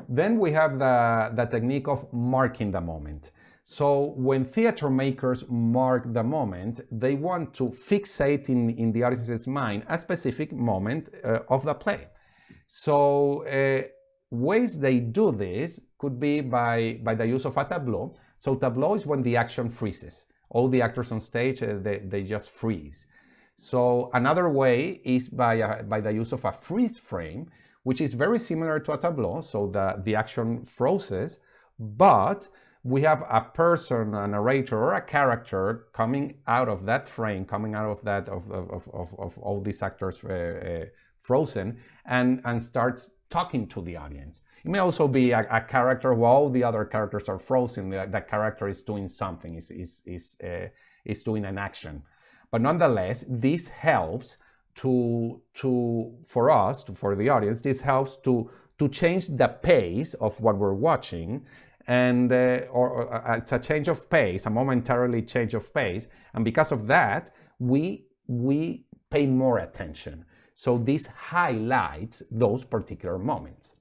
Then we have the technique of marking the moment. So when theater makers mark the moment, they want to fixate in the audience's mind a specific moment of the play. So ways they do this could be by the use of a tableau. So tableau is when the action freezes. All the actors on stage, they just freeze. So another way is by the use of a freeze frame, which is very similar to a tableau. So the action freezes, but we have a person, a narrator, or a character coming out of that frame, coming out of that of all these actors frozen, and starts talking to the audience. It may also be a character while all the other characters are frozen. That character is doing something, is doing an action. But nonetheless, this helps for the audience. This helps to change the pace of what we're watching, and it's a change of pace, a momentarily change of pace, and because of that, we pay more attention. So this highlights those particular moments.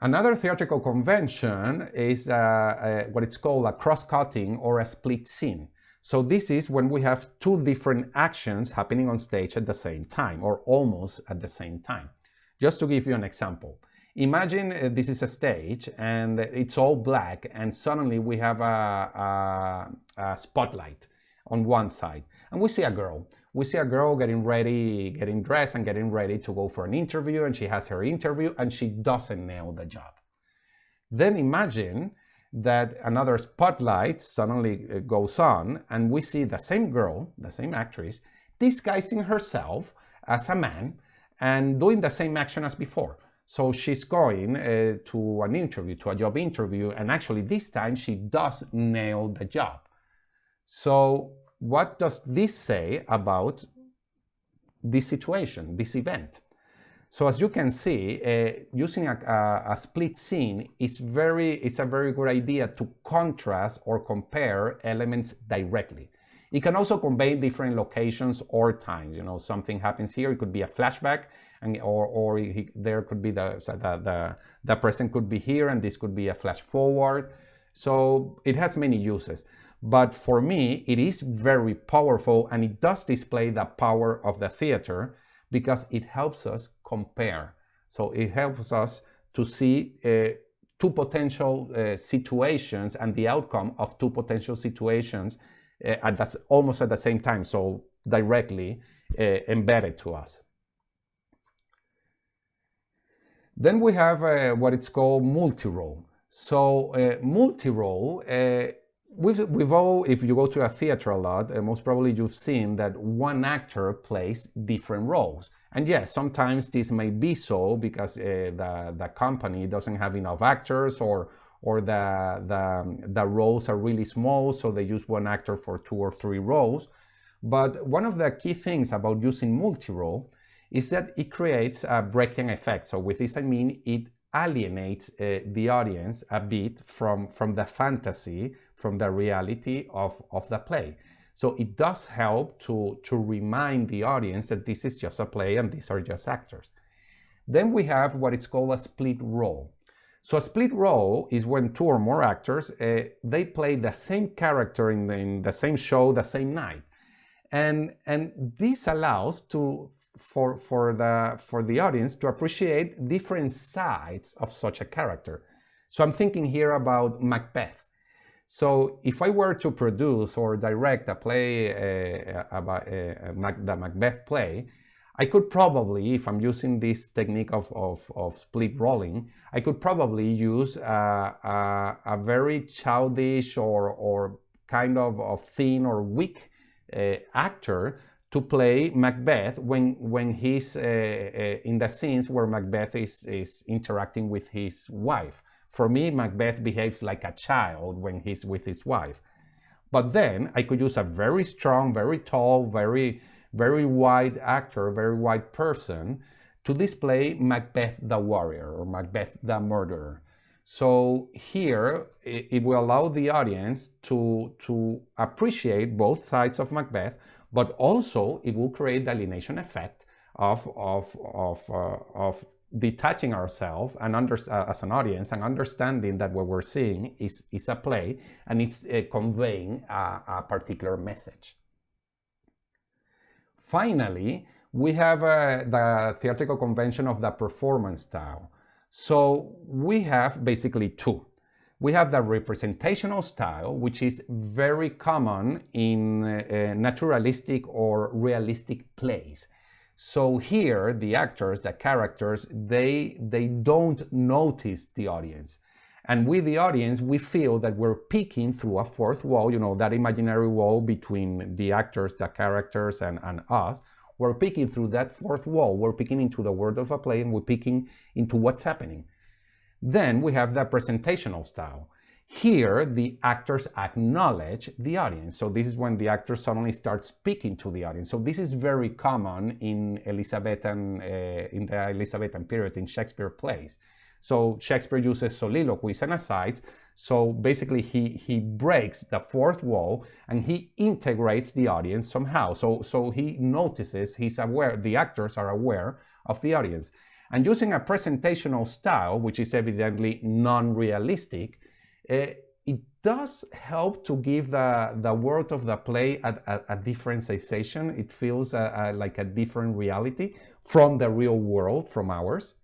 Another theatrical convention is what it's called a cross-cutting or a split scene. So this is when we have two different actions happening on stage at the same time, or almost at the same time. Just to give you an example, imagine this is a stage and it's all black, and suddenly we have a spotlight on one side, and we see a girl. We see a girl getting ready, getting dressed and getting ready to go for an interview, and she has her interview and she doesn't nail the job. Then imagine that another spotlight suddenly goes on, and we see the same girl, the same actress, disguising herself as a man and doing the same action as before. So she's going to an interview, to a job interview, and actually this time she does nail the job. So what does this say about this situation, this event? So as you can see, using a split scene it's a very good idea to contrast or compare elements directly. It can also convey different locations or times. You know, something happens here, it could be a flashback, and there could be the person could be here, and this could be a flash forward. So it has many uses. But for me, it is very powerful, and it does display the power of the theater because it helps us compare. So it helps us to see two potential situations and the outcome of two potential situations almost at the same time, so directly embedded to us. Then we have what it's called multi-role. So multi-role, we've all, if you go to a theater a lot, most probably you've seen that one actor plays different roles. And yes, sometimes this may be so because the company doesn't have enough actors, or the roles are really small, so they use one actor for 2 or 3 roles. But one of the key things about using multi-role is that it creates a breaking effect. So with this I mean it alienates the audience a bit from the fantasy, from the reality of the play. So it does help to remind the audience that this is just a play and these are just actors. Then we have what is called a split role. So a split role is when 2 or more actors, they play the same character in the same show, the same night. And this allows for the audience to appreciate different sides of such a character. So I'm thinking here about Macbeth. So if I were to produce or direct a play about the Macbeth play, I could probably, if I'm using this technique of split rolling, I could probably use a very childish or kind of thin or weak actor to play Macbeth when he's in the scenes where Macbeth is interacting with his wife. For me, Macbeth behaves like a child when he's with his wife. But then I could use a very strong, very tall, very wide actor, very wide person to display Macbeth the warrior or Macbeth the murderer. So here it will allow the audience to appreciate both sides of Macbeth, but also it will create the alienation effect of detaching ourselves and as an audience and understanding that what we're seeing is a play and it's conveying a particular message. Finally, we have the theatrical convention of the performance style. So we have basically two. We have the representational style, which is very common in naturalistic or realistic plays. So here, the actors, the characters, they don't notice the audience. And with the audience, we feel that we're peeking through a fourth wall, you know, that imaginary wall between the actors, the characters, and us. We're peeking through that fourth wall. We're peeking into the world of a play, and we're peeking into what's happening. Then we have the presentational style. Here, the actors acknowledge the audience. So this is when the actor suddenly starts speaking to the audience. So this is very common in in the Elizabethan period in Shakespeare plays. So Shakespeare uses soliloquies and asides. So basically he breaks the fourth wall and he integrates the audience somehow. So he notices, he's aware, the actors are aware of the audience. And using a presentational style, which is evidently non-realistic, it does help to give the world of the play a different sensation. It feels like a different reality from the real world, from ours.